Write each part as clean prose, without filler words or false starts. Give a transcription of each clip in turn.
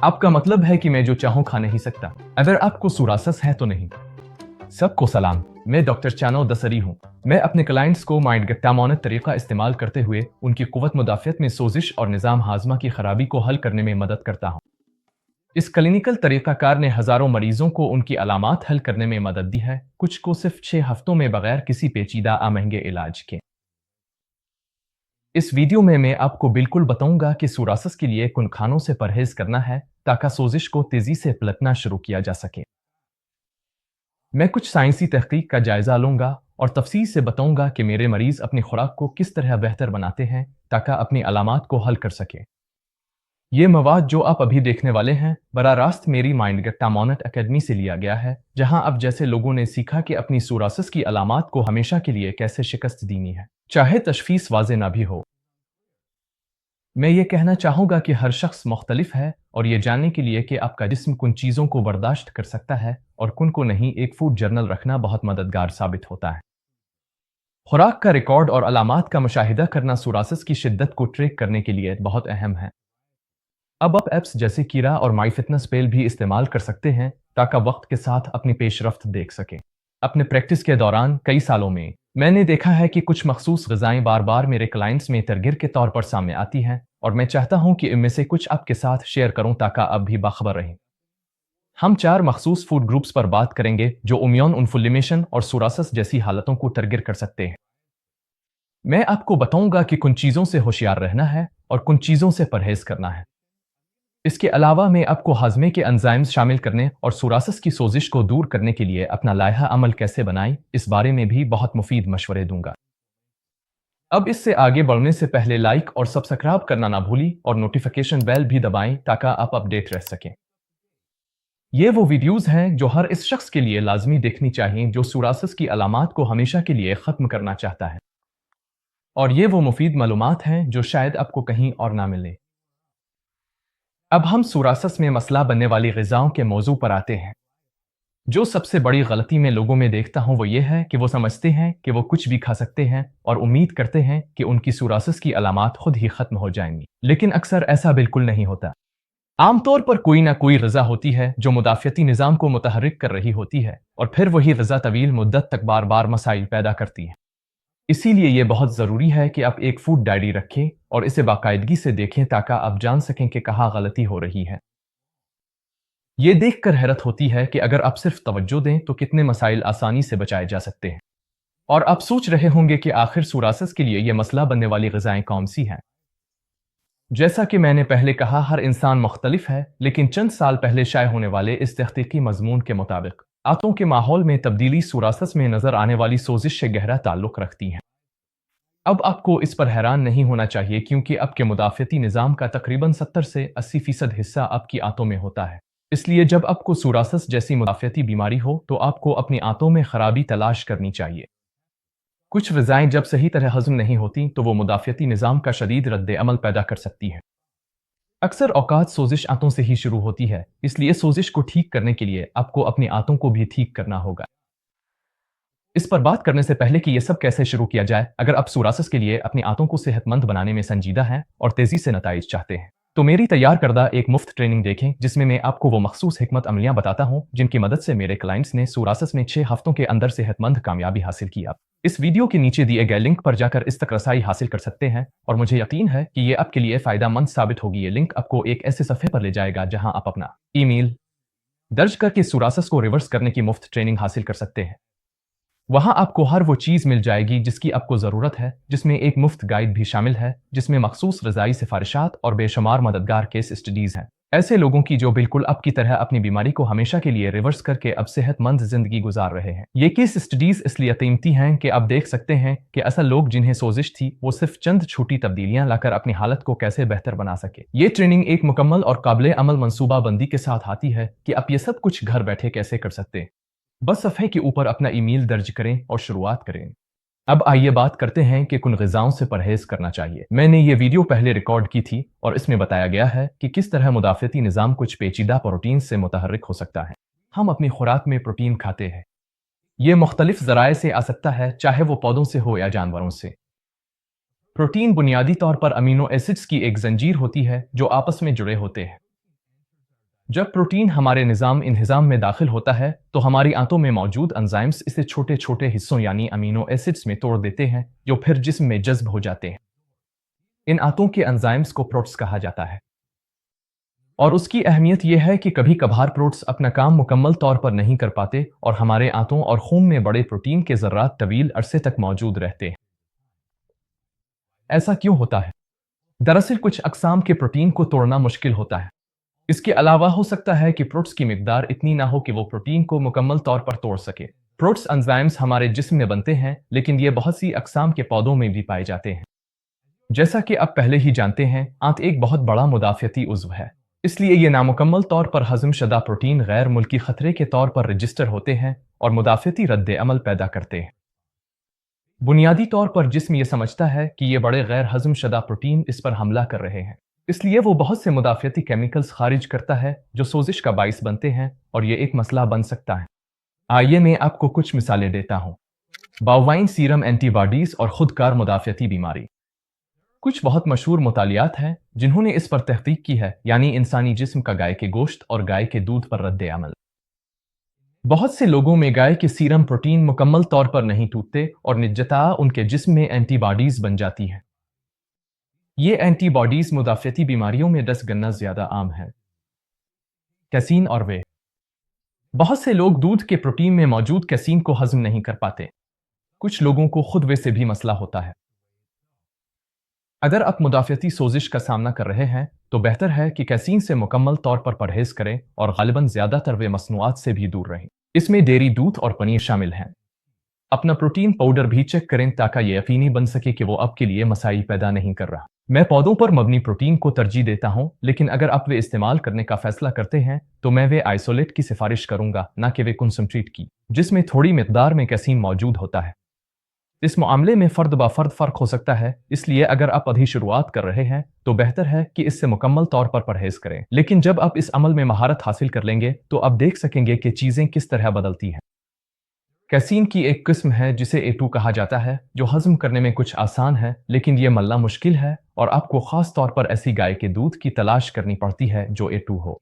आपका मतलब है कि मैं जो चाहूं खा नहीं सकता। अगर आपको सोरासिस है तो नहीं। सबको सलाम, मैं डॉक्टर चानो दसरी हूं। मैं अपने क्लाइंट्स को माइंड तरीका इस्तेमाल करते हुए उनकी कुव्वत मुदाफ़ियत में सोजिश और निज़ाम हाजमा की खराबी को हल करने में मदद करता हूं। इस क्लिनिकल तरीक़ाकार ने हज़ारों मरीजों को उनकी अलामात हल करने में मदद दी है, कुछ को सिर्फ 6 हफ्तों में बगैर किसी पेचीदा महंगे इलाज के। इस वीडियो में मैं आपको बिल्कुल बताऊंगा कि सोरासिस के लिए कौन खानों से परहेज करना है ताकि सोजिश को तेजी से पलटना शुरू किया जा सके। मैं कुछ साइंसी तहकीक का जायजा लूंगा और तफसील से बताऊंगा कि मेरे मरीज अपनी खुराक को किस तरह बेहतर बनाते हैं ताकि अपनी अलामात को हल कर सके। ये मवाद जो आप अभी देखने वाले हैं बराह रास्त मेरी माइंड अकेडमी से लिया गया है, जहां अब जैसे लोगों ने सीखा कि अपनी सोरासिस की अलामात को हमेशा के लिए कैसे शिकस्त देनी है, चाहे तशखीस वाज़े ना भी हो। मैं ये कहना चाहूँगा कि हर शख्स मुख्तलिफ है और ये जानने के लिए कि आपका जिस्म कुन चीज़ों को बर्दाश्त कर सकता है और कुन को नहीं, एक फूड जर्नल रखना बहुत मददगार साबित होता है। खुराक का रिकॉर्ड और अलामात का मुशाहिदा करना सोरासिस की शिद्दत को ट्रैक करने के लिए बहुत अहम है। अब आप ऐप्स जैसे कीरा और माई फिटनेस पेल भी इस्तेमाल कर सकते हैं ताकि वक्त के साथ अपनी पेशरफ्त देख सकें। अपने प्रैक्टिस के दौरान कई सालों में मैंने देखा है कि कुछ मखसूस ग़िज़ाएँ बार बार मेरे क्लाइंट्स में तरगीर के तौर पर सामने आती हैं और मैं चाहता हूं कि इनमें से कुछ आपके साथ शेयर करूं ताकि आप भी बाखबर रहें। हम 4 मखसूस फूड ग्रुप्स पर बात करेंगे जो इम्यून इन्फ्लेमेशन और सोरासिस जैसी हालतों को तरगीर कर सकते हैं। मैं आपको बताऊंगा कि कुन चीज़ों से होशियार रहना है और कुन चीज़ों से परहेज करना है। इसके अलावा मैं आपको हाजमे के एंजाइम्स शामिल करने और सोरासिस की सोजिश को दूर करने के लिए अपना लायहा अमल कैसे बनाएं, इस बारे में भी बहुत मुफीद मशवरे दूंगा। अब इससे आगे बढ़ने से पहले लाइक और सब्सक्राइब करना ना भूली और नोटिफिकेशन बेल भी दबाएं ताकि आप अपडेट रह सकें। ये वो वीडियोस हैं जो हर इस शख्स के लिए लाजमी देखनी चाहिए जो सोरासिस की अलामात को हमेशा के लिए ख़त्म करना चाहता है, और ये वो मुफीद मालूमात हैं जो शायद आपको कहीं और ना मिले। अब हम सोरासिस में मसला बनने वाली ग़िज़ाओं के मौजू पर आते हैं। जो सबसे बड़ी गलती मैं लोगों में देखता हूं वो ये है कि वो समझते हैं कि वो कुछ भी खा सकते हैं और उम्मीद करते हैं कि उनकी सोरासिस की अलामात खुद ही खत्म हो जाएंगी, लेकिन अक्सर ऐसा बिल्कुल नहीं होता। आमतौर पर कोई ना कोई ग़िज़ा होती है जो मुदाफ़ियती निज़ाम को मुतहर्रिक कर रही होती है और फिर वही ग़िज़ा तवील मुद्दत तक बार बार मसाइल पैदा करती है। इसीलिए ये बहुत ज़रूरी है कि आप एक फूड डायरी रखें और इसे बाकायदगी से देखें ताकि आप जान सकें कि कहाँ गलती हो रही है। ये देखकर हैरत होती है कि अगर आप सिर्फ तवज्जो दें तो कितने मसाइल आसानी से बचाए जा सकते हैं। और आप सोच रहे होंगे कि आखिर सोरासिस के लिए यह मसला बनने वाली ग़िज़ाएँ कौन सी हैं। जैसा कि मैंने पहले कहा, हर इंसान मुख्तलिफ है, लेकिन चंद साल पहले शाये होने वाले इस तहकीकी मजमून के मुताबिक आंतों के माहौल में तब्दीली सोरासिस में नज़र आने वाली सोजिश से गहरा ताल्लुक़ रखती हैं। अब आपको इस पर हैरान नहीं होना चाहिए क्योंकि आपके मुदाफ़ियती निज़ाम का तकरीबन 70 से 80% हिस्सा आपकी आंतों में होता है। इसलिए जब आपको सोरासिस जैसी मुदाफ़ियती बीमारी हो तो आपको अपनी आंतों में खराबी तलाश करनी चाहिए। कुछ ग़िज़ाएँ जब सही तरह हज़म नहीं होती तो वो मुदाफ़ियती निज़ाम का शदीद रद्द-ए-अमल पैदा कर सकती हैं। अक्सर औक़ात सोजिश आंतों से ही शुरू होती है, इसलिए सोजिश को ठीक करने के लिए आपको अपनी आंतों को भी ठीक करना होगा। इस पर बात करने से पहले कि ये सब कैसे शुरू किया जाए, अगर आप सोरासिस के लिए अपनी आंतों को सेहतमंद बनाने में संजीदा हैं और तेज़ी से नताइज चाहते हैं, तो मेरी तैयार करदा एक मुफ्त ट्रेनिंग देखें जिसमें मैं आपको वो मखसूस हिकमत अमलियाँ बताता हूँ जिनकी मदद से मेरे क्लाइंट्स ने सोरासिस में 6 हफ्तों के अंदर सेहतमंद कामयाबी हासिल की। आप इस वीडियो के नीचे दिए गए लिंक पर जाकर इस तक रसाई हासिल कर सकते हैं और मुझे यकीन है कि ये आपके लिए फ़ायदा मंद साबित होगी। ये लिंक आपको एक ऐसे सफ़े पर ले जाएगा जहाँ आप अपना ईमेल दर्ज करके सोरासिस को रिवर्स करने की मुफ्त ट्रेनिंग हासिल कर सकते हैं। वहां आपको हर वो चीज़ मिल जाएगी जिसकी आपको ज़रूरत है, जिसमें एक मुफ्त गाइड भी शामिल है जिसमें मखसूस ग़िज़ाई सिफारिशात और बेशुमार मददगार केस स्टडीज़ हैं, ऐसे लोगों की जो बिल्कुल आपकी तरह अपनी बीमारी को हमेशा के लिए रिवर्स करके अब सेहतमंद ज़िंदगी गुजार रहे हैं। ये केस स्टडीज़ इसलिए कीमती हैं कि आप देख सकते हैं कि असल लोग जिन्हें सोजिश थी वो सिर्फ चंद छोटी तब्दीलियां लाकर अपनी हालत को कैसे बेहतर बना सके। ये ट्रेनिंग एक मुकम्मल और काबिल अमल मनसूबाबंदी के साथ आती है कि आप ये सब कुछ घर बैठे कैसे कर सकते हैं। बस सफ़े के ऊपर अपना ईमेल दर्ज करें और शुरुआत करें। अब आइए बात करते हैं कि कुन ग़िज़ाओं से परहेज़ करना चाहिए। मैंने ये वीडियो पहले रिकॉर्ड की थी और इसमें बताया गया है कि किस तरह मुदाफ़ियती निज़ाम कुछ पेचीदा प्रोटीन से मुतहर्रिक हो सकता है। हम अपनी खुराक में प्रोटीन खाते हैं। ये मुख्तलिफ ज़राए से आ सकता है, चाहे वो पौधों से हो या जानवरों से। प्रोटीन बुनियादी तौर पर अमीनो एसिड्स की एक जंजीर होती है जो आपस में जुड़े होते हैं। जब प्रोटीन हमारे निज़ाम इंहिज़ाम में दाखिल होता है तो हमारी आंतों में मौजूद एंजाइम्स इसे छोटे छोटे हिस्सों यानी अमीनो एसिड्स में तोड़ देते हैं जो फिर जिस्म में जज्ब हो जाते हैं। इन आंतों के एंजाइम्स को प्रोट्स कहा जाता है और उसकी अहमियत यह है कि कभी कभार प्रोट्स अपना काम मुकम्मल तौर पर नहीं कर पाते और हमारे आंतों और खून में बड़े प्रोटीन के ज़र्रात तवील अरसे तक मौजूद रहते हैं। ऐसा क्यों होता है? दरअसल कुछ अक़साम के प्रोटीन को तोड़ना मुश्किल होता है। इसके अलावा हो सकता है कि प्रोट्स की मिकदार इतनी ना हो कि वो प्रोटीन को मुकम्मल तौर पर तोड़ सके। प्रोट्स एंजाइम्स हमारे जिस्म में बनते हैं, लेकिन ये बहुत सी अक़साम के पौधों में भी पाए जाते हैं। जैसा कि आप पहले ही जानते हैं, आंत एक बहुत बड़ा मुदाफ़ियती उज़्व है। इसलिए ये नामुकम्मल तौर पर हज़म शुदा प्रोटीन गैर मुल्की ख़तरे के तौर पर रजिस्टर होते हैं और मुदाफ़ियती रद्द अमल पैदा करते हैं। बुनियादी तौर पर जिस्म ये समझता है कि ये बड़े गैर हज़म शुदा प्रोटीन इस पर हमला कर रहे हैं, इसलिए वो बहुत से मुदाफ़ियती केमिकल्स खारिज करता है जो सोजिश का बाइस बनते हैं और ये एक मसला बन सकता है। आइए मैं आपको कुछ मिसालें देता हूँ। बावाइन सीरम एंटीबॉडीज़ और खुदकार मुदाफ़ियती बीमारी। कुछ बहुत मशहूर मुतालियात हैं जिन्होंने इस पर तहकीक की है, यानी इंसानी जिस्म का गाय के गोश्त और गाय के दूध पर रद्द अमल। बहुत से लोगों में गाय के सीरम प्रोटीन मुकम्मल तौर पर नहीं टूटते और निजता उनके जिस्म में एंटीबॉडीज़ बन जाती हैं। ये एंटीबॉडीज़ मुदाफ़ियती बीमारियों में 10 गुना ज़्यादा आम है। कैसीन और वे। बहुत से लोग दूध के प्रोटीन में मौजूद कैसीन को हज़म नहीं कर पाते। कुछ लोगों को खुद वे से भी मसला होता है। अगर आप मुदाफ़ियती सोजिश का सामना कर रहे हैं तो बेहतर है कि कैसीन से मुकम्मल तौर पर परहेज करें और गालिबन ज़्यादातर वे मसनूआत से भी दूर रहें। इसमें डेयरी, दूध और पनीर शामिल हैं। अपना प्रोटीन पाउडर भी चेक करें ताकि ये यकीनी बन सके कि वो आपके लिए मसाइल पैदा नहीं कर रहा। मैं पौधों पर मबनी प्रोटीन को तरजीह देता हूं, लेकिन अगर आप वे इस्तेमाल करने का फैसला करते हैं तो मैं वे आइसोलेट की सिफारिश करूंगा, ना कि वे कंसंट्रेट की, जिसमें थोड़ी मिकदार में कैसीन मौजूद होता है। इस मामले में फ़र्द ब फ़र्द फ़र्क हो सकता है, इसलिए अगर आप अभी शुरुआत कर रहे हैं तो बेहतर है कि इससे मुकम्मल तौर पर परहेज करें। लेकिन जब आप इस अमल में महारत हासिल कर लेंगे तो आप देख सकेंगे कि चीज़ें किस तरह बदलती हैं। कैसीन की एक किस्म है जिसे A2 कहा जाता है, जो हज़म करने में कुछ आसान है, लेकिन यह मलना मुश्किल है और आपको ख़ास तौर पर ऐसी गाय के दूध की तलाश करनी पड़ती है जो A2 हो।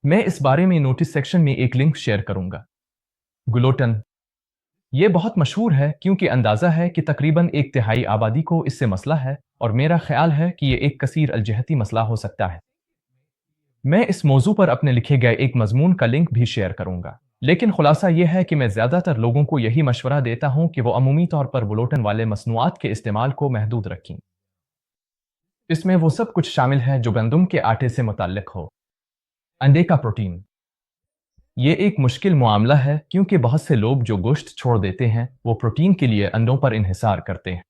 मैं इस बारे में नोटिस सेक्शन में एक लिंक शेयर करूंगा। ग्लूटेन। ये बहुत मशहूर है क्योंकि अंदाज़ा है कि तकरीबन 1/3 आबादी को इससे मसला है और मेरा ख्याल है कि ये एक कसीर अलजहती मसला हो सकता है। मैं इस मौजू पर अपने लिखे गए एक मजमून का लिंक भी शेयर करूंगा, लेकिन खुलासा यह है कि मैं ज़्यादातर लोगों को यही मशवरा देता हूं कि वो अमूमी तौर पर ग्लूटेन वाले मसनूआत के इस्तेमाल को महदूद रखें। इसमें वो सब कुछ शामिल है जो गंदम के आटे से मुताल्लिक हो। अंडे का प्रोटीन। ये एक मुश्किल मामला है क्योंकि बहुत से लोग जो गोश्त छोड़ देते हैं वो प्रोटीन के लिए अंडों पर इन्हिसार करते हैं।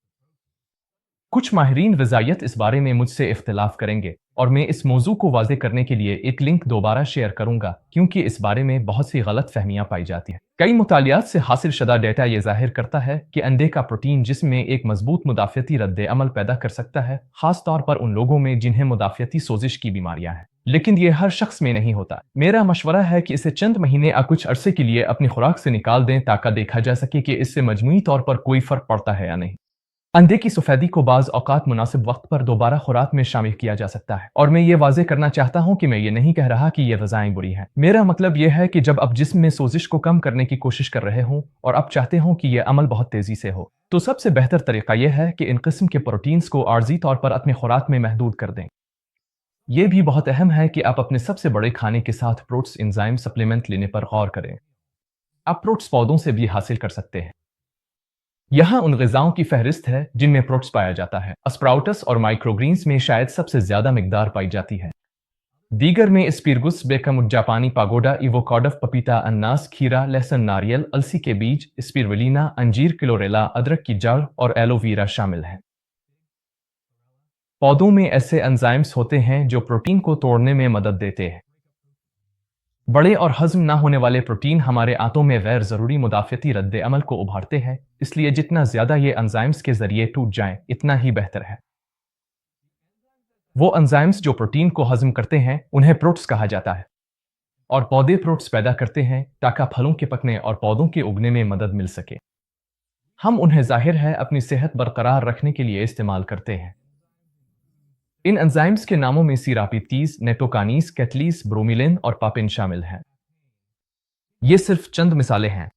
कुछ माहिरीन ग़िज़ाइयत इस बारे में मुझसे इख्तिलाफ करेंगे और मैं इस मौजू को वाज़े करने के लिए एक लिंक दोबारा शेयर करूंगा क्योंकि इस बारे में बहुत सी गलत फहमियाँ पाई जाती हैं। कई मुतालियात से हासिल शुदा डेटा ये ज़ाहिर करता है कि अंडे का प्रोटीन जिस्म में एक मजबूत मुदाफ़ियती रद्द अमल पैदा कर सकता है, ख़ास तौर पर उन लोगों में जिन्हें मुदाफ़ियती सोजिश की बीमारियाँ हैं, लेकिन ये हर शख्स में नहीं होता। मेरा मशवरा है कि इसे चंद महीने या कुछ अरसे के लिए अपनी खुराक से निकाल दें ताकि देखा जा सके कि इससे मजमूई तौर पर कोई फ़र्क पड़ता है या नहीं। अंडे की सफ़ेदी को बाज़ औक़ात मुनासिब वक्त पर दोबारा खुराक में शामिल किया जा सकता है, और मैं ये वाज़े करना चाहता हूँ कि मैं ये नहीं कह रहा कि ये ग़िज़ाएँ बुरी हैं। मेरा मतलब यह है कि जब आप जिस्म में सोजिश को कम करने की कोशिश कर रहे हों और आप चाहते हों कि यह अमल बहुत तेज़ी से हो, तो सबसे बेहतर तरीका यह है कि इन किस्म के प्रोटीन्स को आर्जी तौर पर अपनी खुराक में महदूद कर दें। यह भी बहुत अहम है कि आप अपने सबसे बड़े खाने के साथ प्रोट्स एंजाइम सप्लीमेंट लेने पर गौर करें। आप प्रोट्स पौधों से भी हासिल कर सकते हैं। यहाँ उन ग़िज़ाओं की फहरिस्त है जिनमें प्रोट्स पाया जाता है। स्प्राउटस और माइक्रोग्रीन्स में शायद सबसे ज़्यादा मिकदार पाई जाती है। दीगर में स्पिरगुस, बेकम, जापानी पागोडा, इवोकाडो, पपीता, अनानास, खीरा, लहसुन, नारियल, अलसी के बीज, स्पिरुलिना, अंजीर, क्लोरेला, अदरक की जड़ और एलोवेरा शामिल हैं। पौधों में ऐसे एंजाइम्स होते हैं जो प्रोटीन को तोड़ने में मदद देते हैं। बड़े और हज़म ना होने वाले प्रोटीन हमारे आंतों में गैर ज़रूरी मुदाफ़ियती रद्द अमल को उभारते हैं, इसलिए जितना ज़्यादा ये एंजाइम्स के ज़रिए टूट जाएं, इतना ही बेहतर है। वो एंजाइम्स जो प्रोटीन को हज़म करते हैं उन्हें प्रोट्स कहा जाता है, और पौधे प्रोट्स पैदा करते हैं ताकि फलों के पकने और पौधों के उगने में मदद मिल सके। हम उन्हें ज़ाहिर है अपनी सेहत बरकरार रखने के लिए इस्तेमाल करते हैं। इन एंजाइम्स के नामों में सीरापिटीज, नेटोकानीज, कैटलीज, ब्रोमिलिन और पापिन शामिल हैं। ये सिर्फ चंद मिसालें हैं।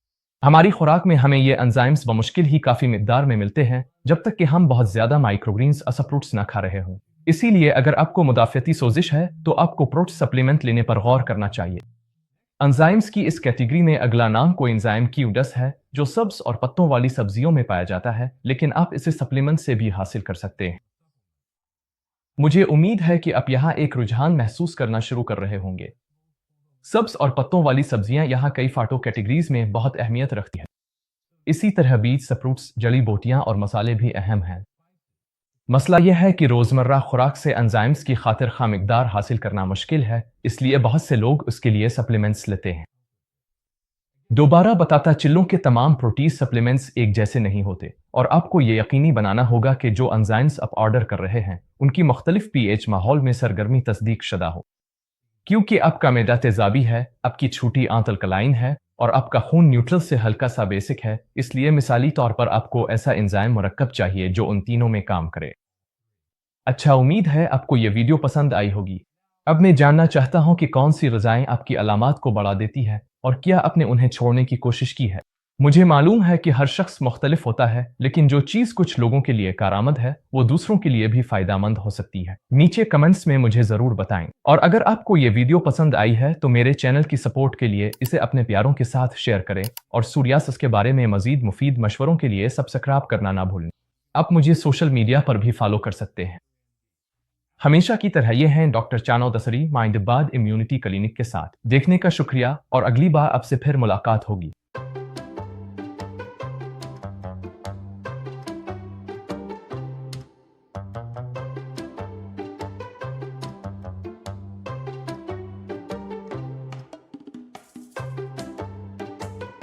हमारी खुराक में हमें ये एंजाइम्स बमुश्किल ही काफी मिकदार में मिलते हैं, जब तक कि हम बहुत ज्यादा माइक्रोग्रीन्स फ्रूट्स ना खा रहे हों। इसीलिए अगर आपको मुदाफ़ती सोजिश है तो आपको प्रोटीन सप्लीमेंट लेने पर गौर करना चाहिए। एंजाइम्स की इस कैटेगरी में अगला नाम कोएंजाइम क्यूडस है, जो सब्ज और पत्तों वाली सब्जियों में पाया जाता है, लेकिन आप इसे सप्लीमेंट से भी हासिल कर सकते हैं। मुझे उम्मीद है कि आप यहाँ एक रुझान महसूस करना शुरू कर रहे होंगे। सब्ज और पत्तों वाली सब्जियां यहाँ कई फाटो कैटेगरीज में बहुत अहमियत रखती हैं। इसी तरह बीज, फ्रूट्स, जड़ी बूटियां और मसाले भी अहम हैं। मसला यह है कि रोजमर्रा खुराक से एंजाइम्स की खातिर खाम मिकदार हासिल करना मुश्किल है, इसलिए बहुत से लोग उसके लिए सप्लीमेंट्स लेते हैं। दोबारा बताता चिल्लों के तमाम प्रोटीन सप्लीमेंट्स एक जैसे नहीं होते, और आपको ये यकीनी बनाना होगा कि जो एंजाइम्स आप ऑर्डर कर रहे हैं उनकी मुख्तलिफ पीएच माहौल में सरगर्मी तस्दीक शुदा हो। क्योंकि आपका मैदा तेजाबी है, आपकी छूटी आंत अल्कलाइन है और आपका खून न्यूट्रल से हल्का सा बेसिक है, इसलिए मिसाली तौर पर आपको ऐसा एंजाइम मुरक्कब चाहिए जो उन तीनों में काम करे। अच्छा, उम्मीद है आपको ये वीडियो पसंद आई होगी। अब मैं जानना चाहता हूँ कि कौन सी ग़िज़ाएँ आपकी अलामात को बढ़ा देती है और क्या आपने उन्हें छोड़ने की कोशिश की है। मुझे मालूम है कि हर शख्स मुख्तलिफ होता है, लेकिन जो चीज़ कुछ लोगों के लिए कारआमद है वो दूसरों के लिए भी फ़ायदेमंद हो सकती है। नीचे कमेंट्स में मुझे ज़रूर बताएं, और अगर आपको ये वीडियो पसंद आई है तो मेरे चैनल की सपोर्ट के लिए इसे अपने प्यारों के साथ शेयर करें, और सूर्यासस के बारे में मज़ीद मुफीद मशवरों के लिए सब्सक्राइब करना ना भूलें। आप मुझे सोशल मीडिया पर भी फॉलो कर सकते हैं। हमेशा की तरह ये हैं डॉक्टर चानो दसरी, माइंड बाद इम्यूनिटी क्लिनिक के साथ। देखने का शुक्रिया, और अगली बार आपसे फिर मुलाकात होगी।